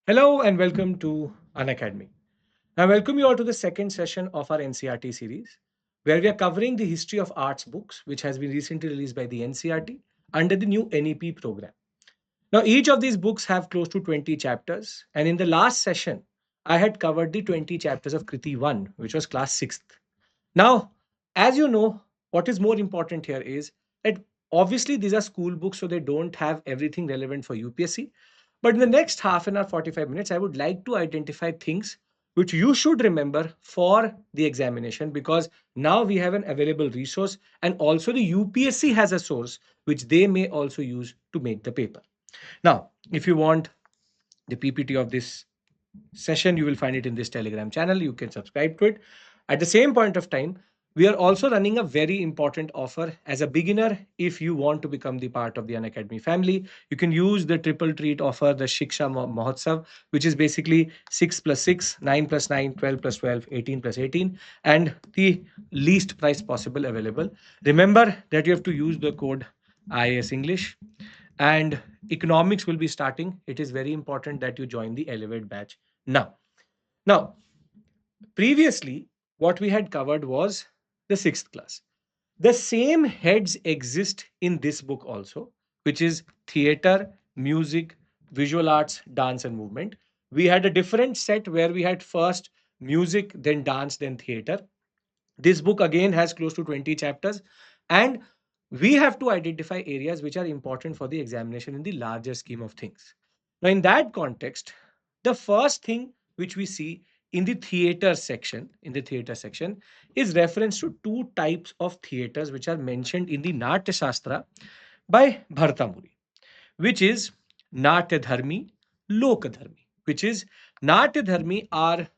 Hello and welcome to Unacademy. I welcome you all to the second session of our NCERT series, where we are covering the history of arts books, which has been recently released by the NCERT under the new NEP program. Now, each of these books have close to 20 chapters, and in the last session, I had covered the 20 chapters of Kriti 1, which was class 6th. Now, as you know, what is more important here is that obviously these are school books, so they don't have everything relevant for UPSC. But in the next half an hour, 45 minutes, I would like to identify things which you should remember for the examination because now we have an available resource and also the UPSC has a source which they may also use to make the paper. Now, if you want the PPT of this session, you will find it in this Telegram channel. You can subscribe to it. At the same point of time, we are also running a very important offer as a beginner. If you want to become the part of the Unacademy family, you can use the triple treat offer, the SHIKSHA MAHOTSAV, which is basically 6 plus 6, 9 plus 9, 12 plus 12, 18 plus 18, and the least price possible available. Remember that you have to use the code IAS English and economics will be starting. It is very important that you join the Elevate batch now, previously, what we had covered was the sixth class. The same heads exist in this book also, which is theater, music, visual arts, dance, and movement. We had a different set where we had first music, then dance, then theater. This book again has close to 20 chapters, and we have to identify areas which are important for the examination in the larger scheme of things. Now, in that context, the first thing which we see in the theater section is reference to two types of theaters which are mentioned in the Natyashastra by Bhartamuni, which is Natyadharmi, Lokadharmi, which is Natyadharmi are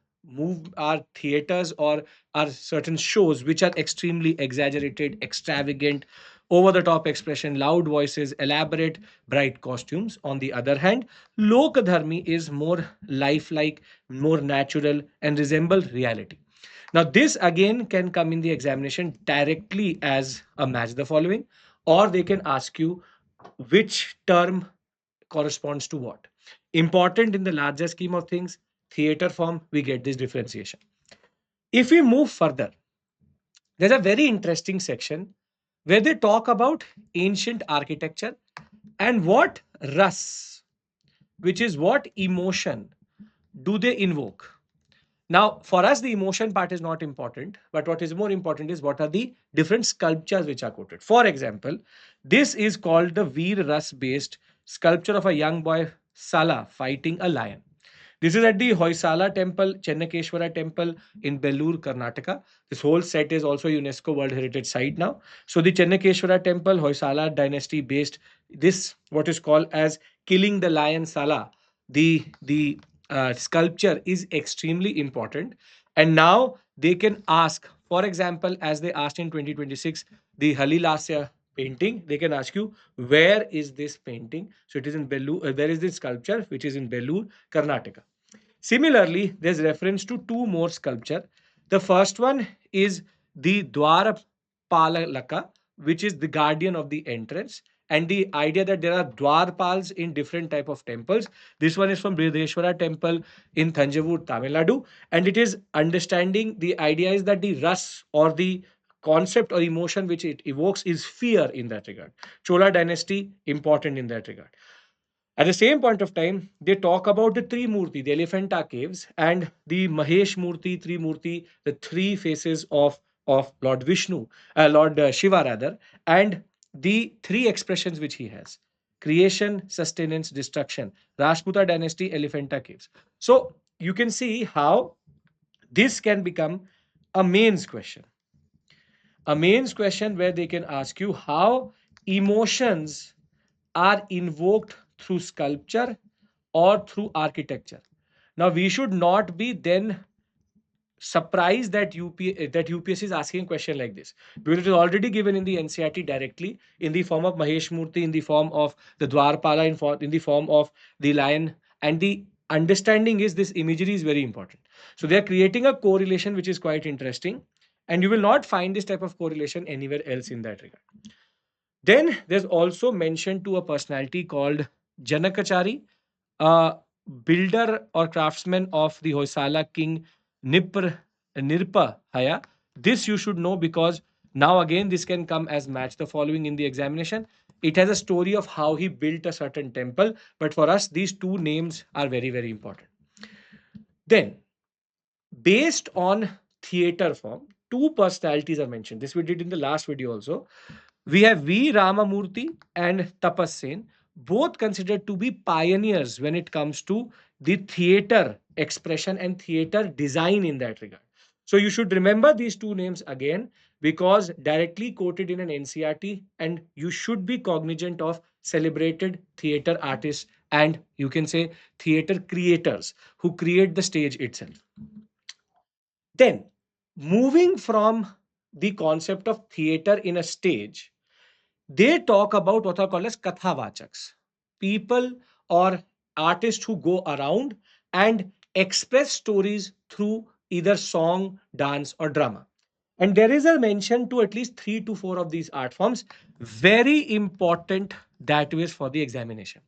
theaters or are certain shows which are extremely exaggerated, extravagant, over the top expression, loud voices, elaborate, bright costumes. On the other hand, Lokadharmi is more lifelike, more natural, and resemble reality. Now, this again can come in the examination directly as a match the following, or they can ask you which term corresponds to what. Important in the larger scheme of things, theater form, we get this differentiation. If we move further, there's a very interesting section where they talk about ancient architecture and what ras, which is what emotion do they invoke. Now, for us, the emotion part is not important, but what is more important is what are the different sculptures which are quoted. For example, this is called the Veer Ras based sculpture of a young boy, Sala, fighting a lion. This is at the Hoysala temple, Chennakeshwara temple in Belur, Karnataka. This whole set is also UNESCO World Heritage Site now. So the Chennakeshwara temple, Hoysala dynasty based this what is called as killing the lion Sala. The sculpture is extremely important, and now they can ask, for example, as they asked in 2026, the Halilasya painting. They can ask you where is this painting. So it is in Belur. There is this sculpture which is in Belur, Karnataka. Similarly, there's reference to two more sculpture. The first one is the Dwarapala, which is the guardian of the entrance, and the idea that there are Dwarpals in different type of temples. This one is from Brideshwara temple in Thanjavur, Tamil Nadu, and it is understanding the idea is that the ras or the concept or emotion which it evokes is fear in that regard. Chola dynasty important in that regard. At the same point of time, they talk about the Trimurti, the Elephanta Caves, and the Mahesh Murti, Trimurti, the three faces of Lord Vishnu, Lord Shiva rather, and the three expressions which he has: creation, sustenance, destruction. Rajputa dynasty, Elephanta Caves. So you can see how this can become a mains question. A mains question where they can ask you how emotions are invoked through sculpture or through architecture. Now, we should not be then surprised that UPSC is asking a question like this because it is already given in the NCERT directly in the form of Mahesh Murthy, in the form of the Dwarpala, in the form of the lion, and the understanding is this imagery is very important. So they are creating a correlation which is quite interesting, and you will not find this type of correlation anywhere else in that regard. Then there's also mention to a personality called Janakachari, builder or craftsman of the Hoysala king Nipr, Nirpa Haya. This you should know because now again this can come as match the following in the examination. It has a story of how he built a certain temple, but for us these two names are very, very important. Then, based on theater form, two personalities are mentioned. This we did in the last video also. We have V. Ramamurthy and Tapas Sen, both considered to be pioneers when it comes to the theater expression and theater design in that regard. So you should remember these two names again because directly quoted in an NCERT, and you should be cognizant of celebrated theater artists and you can say theater creators who create the stage itself. Then, moving from the concept of theater in a stage, they talk about what are called as kathavachaks, people or artists who go around and express stories through either song, dance, or drama. And there is a mention to at least three to four of these art forms, very important that is for the examination.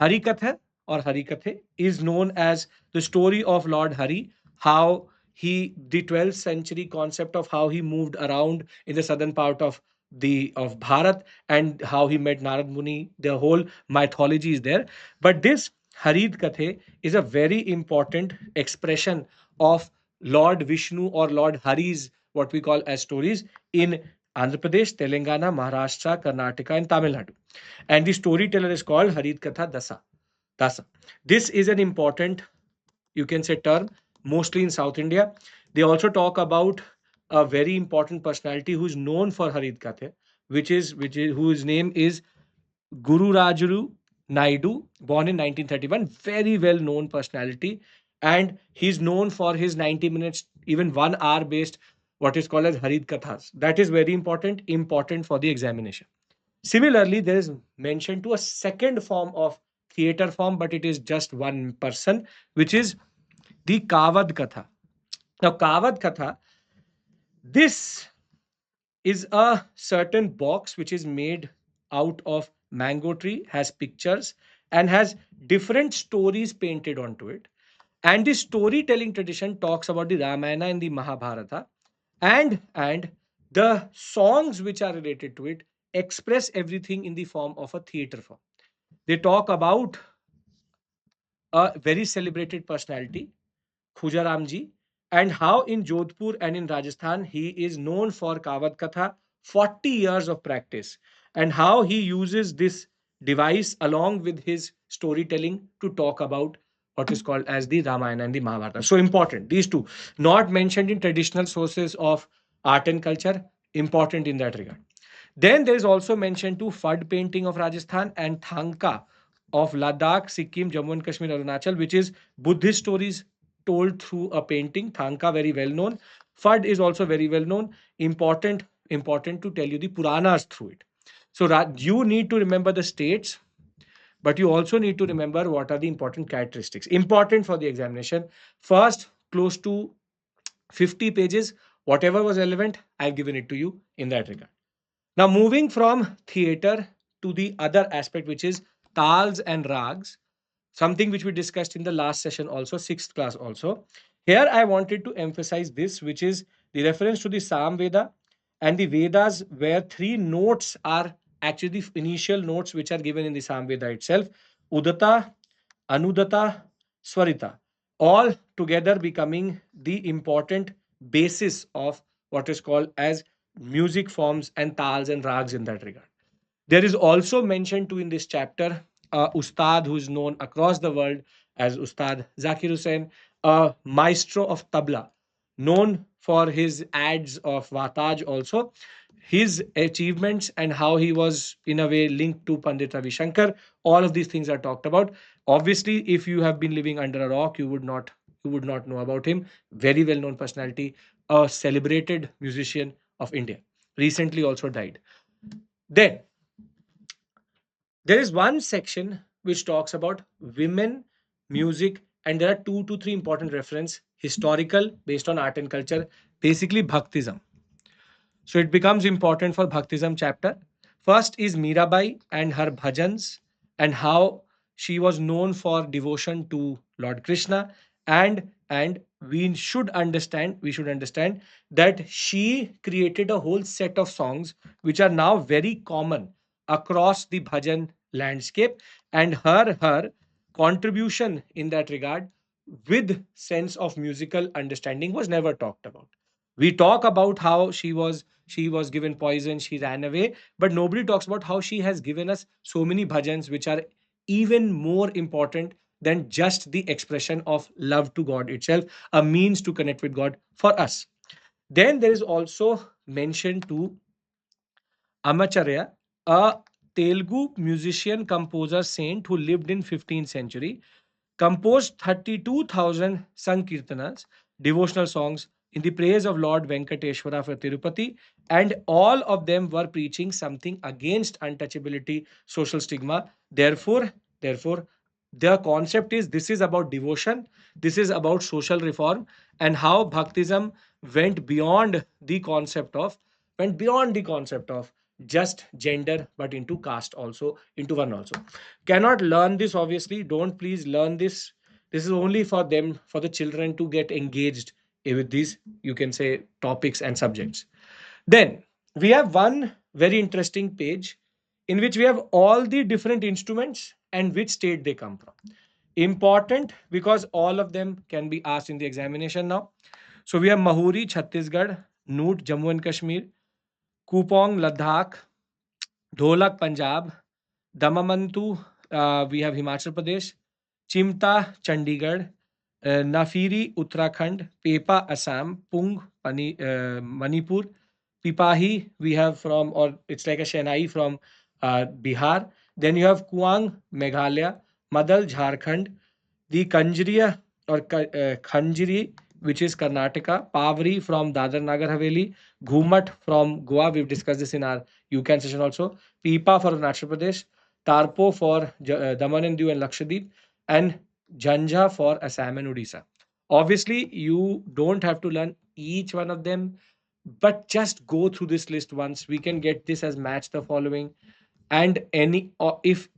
Harikatha or Harikathe is known as the story of Lord Hari, how the 12th century concept of how he moved around in the southern part of the of Bharat and how he met Narad Muni. The whole mythology is there. But this Harid Kathe is a very important expression of Lord Vishnu or Lord Hari's what we call as stories in Andhra Pradesh, Telangana, Maharashtra, Karnataka, and Tamil Nadu. And the storyteller is called Harid Katha Dasa. Dasa. This is an important, you can say, term, mostly in South India. They also talk about a very important personality who is known for Harid Katha, which is whose name is Gururajulu Naidu, born in 1931, very well known personality, and he's known for his 90 minutes, even 1 hour based what is called as Harid Kathas. That is very important for the examination. Similarly, there is mention to a second form of theater form, but it is just one person, which is the Kavad Katha. Now, Kavad Katha, this is a certain box which is made out of mango tree, has pictures, and has different stories painted onto it. And the storytelling tradition talks about the Ramayana and the Mahabharata, and the songs which are related to it express everything in the form of a theater form. They talk about a very celebrated personality, Khujaramji, and how in Jodhpur and in Rajasthan he is known for Kavad Katha, 40 years of practice, and how he uses this device along with his storytelling to talk about what is called as the Ramayana and the Mahabharata. So important, these two, not mentioned in traditional sources of art and culture, important in that regard. Then there is also mention to Phad painting of Rajasthan and Thangka of Ladakh, Sikkim, Jammu and Kashmir, Arunachal, which is Buddhist stories told through a painting. Thangka, very well known. Phad is also very well known. Important to tell you the Puranas through it. So you need to remember the states, but you also need to remember what are the important characteristics. Important for the examination. First, close to 50 pages, whatever was relevant, I've given it to you in that regard. Now, moving from theater to the other aspect, which is tals and rags, something which we discussed in the last session, also, sixth class, also. Here, I wanted to emphasize this, which is the reference to the Samveda and the Vedas, where three notes are actually the initial notes which are given in the Samveda itself: Udata, Anudata, Swarita, all together becoming the important basis of what is called as music forms and tals and rags in that regard. There is also mentioned to in this chapter Ustad who is known across the world as Ustad Zakir Hussain, a maestro of tabla, known for his ads of Vataj also. His achievements and how he was in a way linked to Pandit Ravi Shankar, all of these things are talked about. Obviously, if you have been living under a rock, you would not know about him. Very well known personality, a celebrated musician of India. Recently also died. Then there is one section which talks about women, music, and there are two to three important reference historical based on art and culture, basically Bhaktism. So it becomes important for Bhaktism chapter. First is Meera Bai and her bhajans and how she was known for devotion to Lord Krishna, and we should understand that she created a whole set of songs which are now very common across the bhajan landscape, and her contribution in that regard with sense of musical understanding was never talked about. We talk about how she was given poison, she ran away, but nobody talks about how she has given us so many bhajans which are even more important than just the expression of love to God itself, a means to connect with God for us. Then there is also mention to Amacharya, a Telugu musician, composer, saint who lived in 15th century, composed 32,000 Sankirtanas, devotional songs, in the praise of Lord Venkateshwara for Tirupati, and all of them were preaching something against untouchability, social stigma. Therefore, the concept is this is about devotion, this is about social reform, and how Bhaktism went beyond the concept of just gender, but into caste also, into one also. Cannot learn this, obviously. Don't please learn this. This is only for them, for the children to get engaged with these, you can say, topics and subjects. Then we have one very interesting page in which we have all the different instruments and which state they come from. Important because all of them can be asked in the examination now. So we have Mahuri, Chhattisgarh; Noot, Jammu and Kashmir; Kupong, Ladakh; Dholak, Punjab; Damamantu, we have Himachal Pradesh; Chimta, Chandigarh; Nafiri, Uttarakhand; Pepa, Assam; Pung, Manipur; Pipahi, we have from, or it's like a Shenai from Bihar. Then you have Kuang, Meghalaya; Madal, Jharkhand; the Kanjriya or Khanjiri, which is Karnataka; Pavri from Dadar Nagar Haveli; Ghumat from Goa. We've discussed this in our UCAN session also. Pipa for Arunachal Pradesh; Tarpo for Daman and Diu and Lakshadweep; and Jhanja for Assam and Odisha. Obviously, you don't have to learn each one of them, but just go through this list once. We can get this as match the following, and any, or if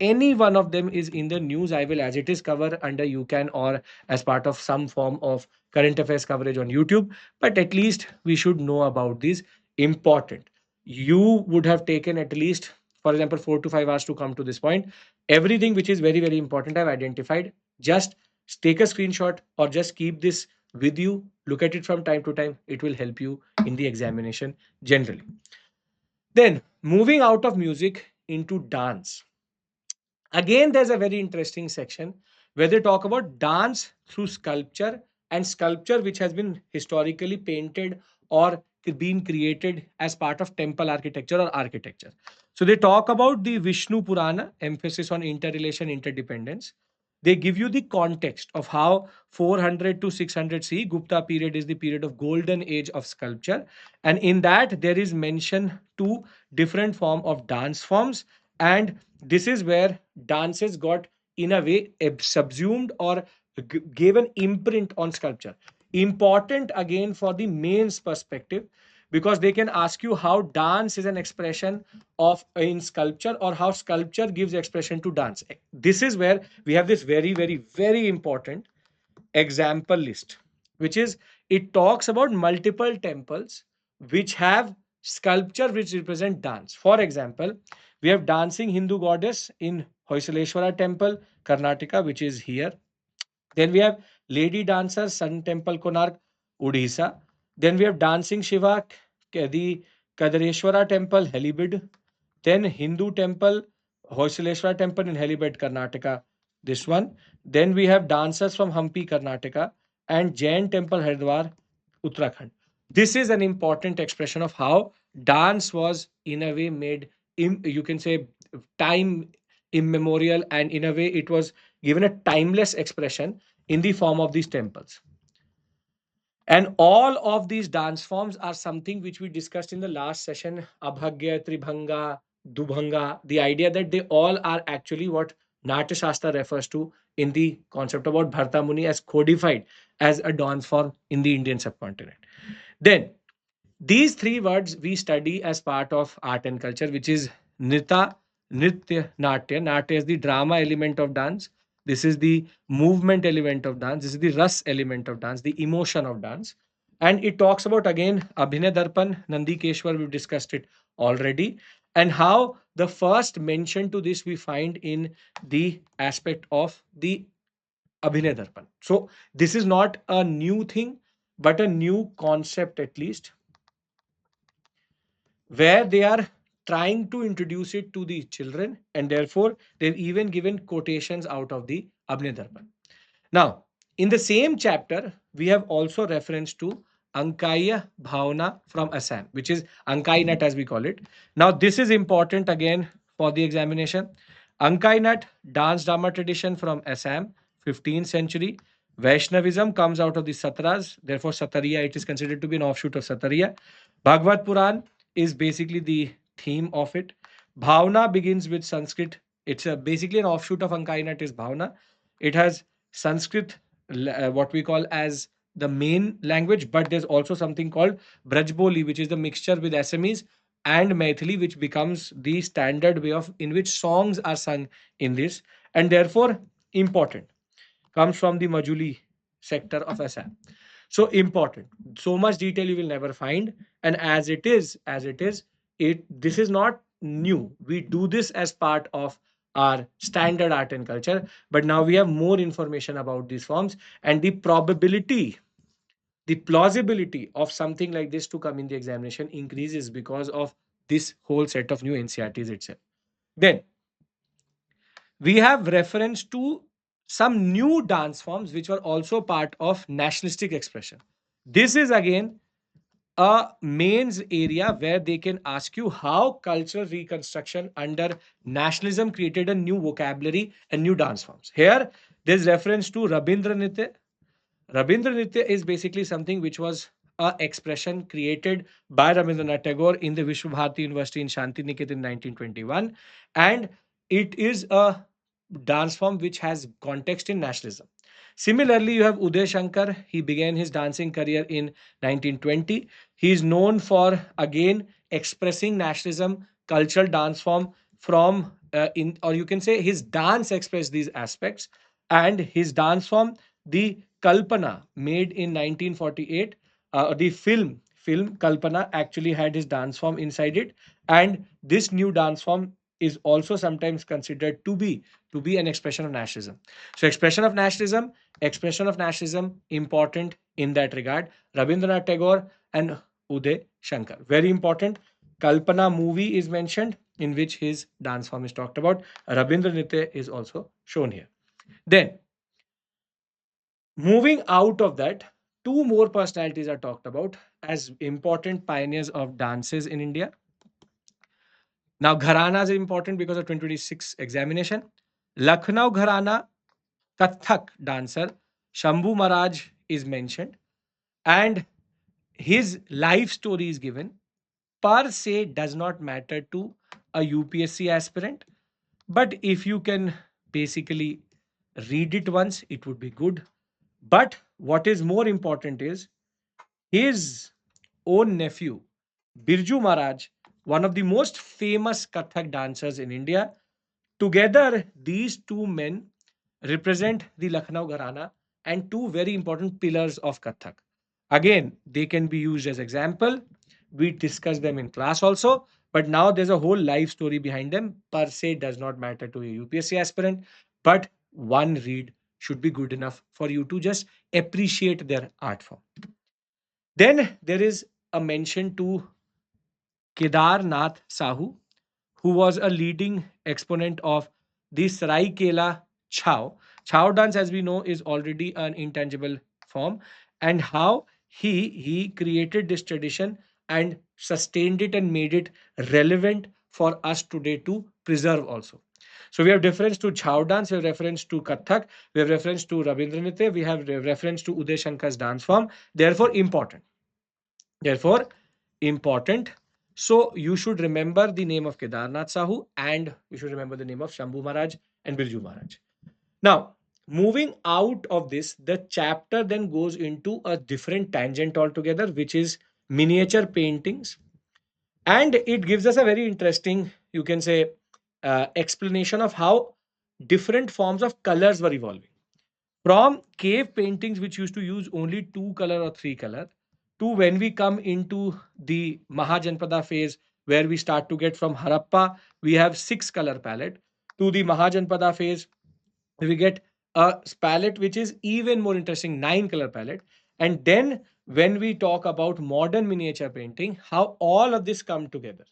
any one of them is in the news, I will, as it is, cover under UCAN or as part of some form of current affairs coverage on YouTube. But at least we should know about these important. You would have taken at least, for example, 4 to 5 hours to come to this point. Everything which is very very important I've identified. Just take a screenshot or just keep this with you, look at it from time to time. It will help you in the examination generally. Then moving out of music into dance. Again, there's a very interesting section where they talk about dance through sculpture, and sculpture which has been historically painted or been created as part of temple architecture or architecture. So they talk about the Vishnu Purana, emphasis on interrelation, interdependence. They give you the context of how 400 to 600 C Gupta period is the period of golden age of sculpture, and in that there is mention to different form of dance forms, and this is where dances got in a way subsumed or gave an imprint on sculpture. Important again for the mains perspective, because they can ask you how dance is an expression of in sculpture, or how sculpture gives expression to dance. This is where we have this very very very important example list, which is, it talks about multiple temples which have sculpture which represent dance. For example, we have dancing Hindu goddess in Hoysaleshwara temple, Karnataka, which is here. Then we have lady dancer, Sun Temple, Konark, Odisha. Then we have dancing Shiva, the Kadareshwara temple, Helibid. Then Hindu temple, Hoysaleshwara temple in Helibid, Karnataka. This one. Then we have dancers from Hampi, Karnataka, and Jain temple, Haridwar, Uttarakhand. This is an important expression of how dance was in a way made, you can say, time immemorial, and in a way it was given a timeless expression in the form of these temples. And all of these dance forms are something which we discussed in the last session: Abhagya, Tribhanga, Dubhanga. The idea that they all are actually what Natyashastra refers to in the concept about Bharata Muni as codified as a dance form in the Indian subcontinent. Then these three words we study as part of art and culture, which is Nrita, Nritya, Natya. Natya is the drama element of dance. This is the movement element of dance. This is the ras element of dance, the emotion of dance. And it talks about again Abhinay Darpan, Nandi Keshwar, we've discussed it already. And how the first mention to this we find in the aspect of the Abhinay Darpan. So this is not a new thing, but a new concept at least, where they are trying to introduce it to the children, and therefore they've even given quotations out of the Abhinay Darpan. Now, in the same chapter, we have also reference to Ankiya Bhavna from Assam, which is Ankai Nat as we call it. Now, this is important again for the examination. Ankai Nat, dance drama tradition from Assam, 15th century. Vaishnavism comes out of the Satras, therefore Satariya, it is considered to be an offshoot of Satariya. Bhagavad Puran is basically the theme of it. Bhavna begins with Sanskrit. It's basically an offshoot of Ankai Nat is Bhavna. It has Sanskrit, what we call as the main language, but there's also something called Brajboli, which is the mixture with Assamese and Maithili, which becomes the standard way of in which songs are sung in this, and therefore important. Comes from the Majuli sector of Assam. So important. So much detail you will never find. And it this is not new. We do this as part of our standard art and culture, but now we have more information about these forms, and the plausibility of something like this to come in the examination increases because of this whole set of new NCRTs itself. Then we have reference to some new dance forms which were also part of nationalistic expression. This is again a mains area where they can ask you how cultural reconstruction under nationalism created a new vocabulary and new dance forms. Here, there's reference to Rabindra Nritya. Rabindra Nritya is basically something which was a expression created by Rabindranath Tagore in the Vishwa Bharati University in Shantiniketan in 1921, and it is a dance form which has context in nationalism. Similarly, you have Uday Shankar. He began his dancing career in 1920. He is known for again expressing nationalism, cultural dance form from in, or you can say his dance expressed these aspects, and his dance form, the Kalpana, made in 1948, the film Kalpana actually had his dance form inside it, and this new dance form is also sometimes considered to be an expression of nationalism. So expression of nationalism, important in that regard. Rabindranath Tagore and Uday Shankar, very important. Kalpana movie is mentioned in which his dance form is talked about. Rabindra Nritya is also shown here. Then, moving out of that, two more personalities are talked about as important pioneers of dances in India. Now, Gharana is important because of 2026 examination. Lucknow Gharana Kathak dancer Shambhu Maharaj is mentioned, and his life story is given. Per se does not matter to a UPSC aspirant, but if you can basically read it once, it would be good. But what is more important is his own nephew, Birju Maharaj, one of the most famous Kathak dancers in India. Together, these two men represent the Lucknow Gharana and two very important pillars of Kathak. Again, they can be used as example. We discussed them in class also, but now there's a whole life story behind them. Per se does not matter to a UPSC aspirant, but one read should be good enough for you to just appreciate their art form. Then there is a mention to Kedar Nath Sahu, who was a leading exponent of the Saraikela Chhau. Chhau dance, as we know, is already an intangible form, and how he created this tradition and sustained it and made it relevant for us today to preserve also. So we have reference to Chhau dance, we have reference to Kathak, we have reference to Rabindra Nritya, we have reference to Uday Shankar's dance form. Therefore, important. Therefore, important. So you should remember the name of Kedarnath Sahu, and you should remember the name of Shambhu Maharaj and Birju Maharaj. Now, moving out of this, the chapter then goes into a different tangent altogether, which is miniature paintings. And it gives us a very interesting, you can say, explanation of how different forms of colors were evolving. From cave paintings, which used to use only two color or three color, to when we come into the Mahajanpada phase, where we start to get from Harappa, we have six color palette, to the Mahajanpada phase, we get a palette which is even more interesting, nine color palette. And then when we talk about modern miniature painting, how all of this come together,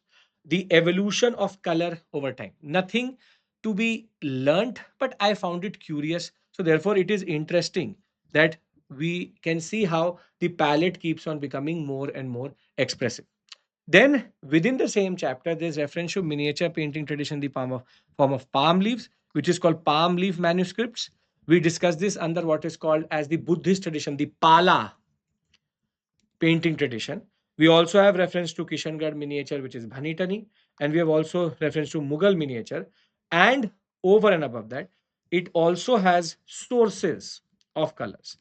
the evolution of color over time, nothing to be learnt, but I found it curious, so therefore it is interesting that we can see how the palette keeps on becoming more and more expressive. Then within the same chapter, there's reference to miniature painting tradition, the form of palm leaves, which is called palm leaf manuscripts. We discuss this under what is called as the Buddhist tradition, the Pala painting tradition. We also have reference to Kishangarh miniature, which is Bhanitani, and we have also reference to Mughal miniature. And over and above that, it also has sources of colors.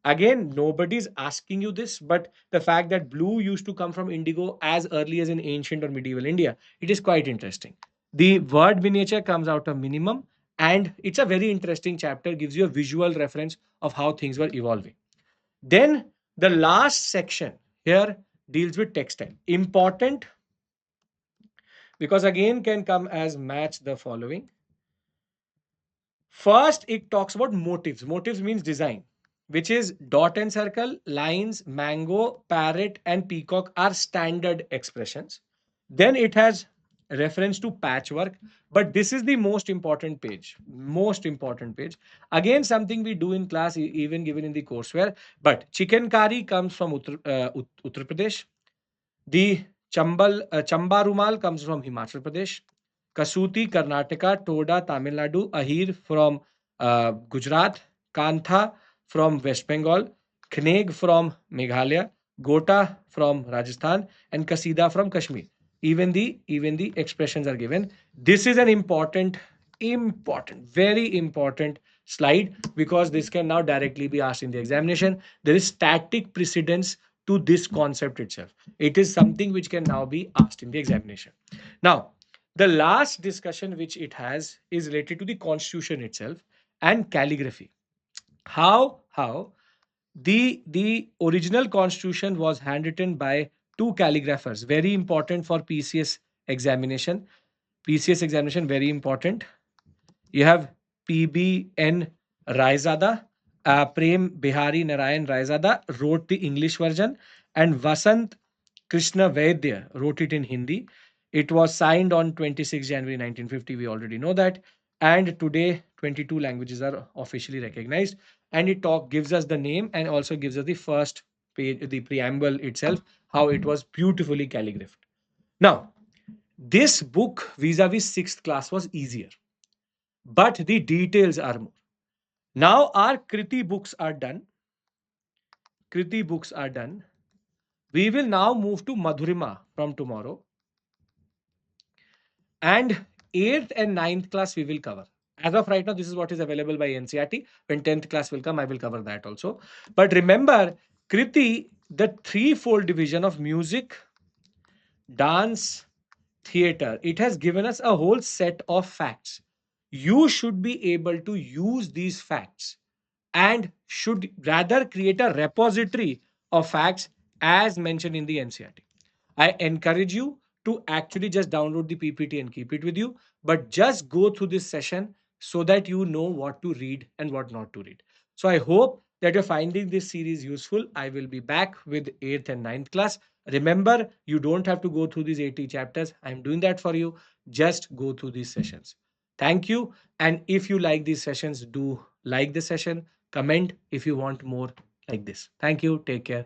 Again, nobody's asking you this, but the fact that blue used to come from indigo as early as in ancient or medieval India, it is quite interesting. The word miniature comes out of minimum, and it's a very interesting chapter, gives you a visual reference of how things were evolving. Then the last section here deals with textile. Important because again can come as match the following. First, it talks about motifs. Motifs means design, which is dot and circle, lines, mango, parrot, and peacock are standard expressions. Then it has reference to patchwork, but this is the most important page. Most important page. Again, something we do in class, even given in the courseware. But chicken curry comes from Uttar Pradesh. The Chamba Rumal comes from Himachal Pradesh. Kasuti, Karnataka. Toda, Tamil Nadu. Ahir from Gujarat. Kantha from West Bengal. Kneg from Meghalaya. Gota from Rajasthan. And Kasida from Kashmir. Even the expressions are given. This is an important, very important slide, because this can now directly be asked in the examination. There is static precedence to this concept itself. It is something which can now be asked in the examination. Now, the last discussion which it has is related to the constitution itself and calligraphy. How the original constitution was handwritten by two calligraphers, very important for examination. PCS examination, very important. You have PBN Raizada, Prem Bihari Narayan Raizada wrote the English version, and Vasant Krishna Vaidya wrote it in Hindi. It was signed on 26 January 1950. We already know that. And today, 22 languages are officially recognized. And it gives us the name and also gives us the first page, the preamble itself, how it was beautifully calligraphed. Now, this book vis-a-vis sixth class was easier, but the details are more. Now our Kriti books are done. Kriti books are done. We will now move to Madhurima from tomorrow. And 8th and ninth class we will cover. As of right now, this is what is available by NCERT. When 10th class will come, I will cover that also. But remember, Kriti, the threefold division of music, dance, theater, it has given us a whole set of facts. You should be able to use these facts and should rather create a repository of facts as mentioned in the NCERT. I encourage you to actually just download the PPT and keep it with you, but just go through this session so that you know what to read and what not to read. So I hope that you're finding this series useful. I will be back with 8th and ninth class. Remember, you don't have to go through these 80 chapters. I'm doing that for you. Just go through these sessions. Thank you. And if you like these sessions, do like the session. Comment if you want more like this. Thank you. Take care.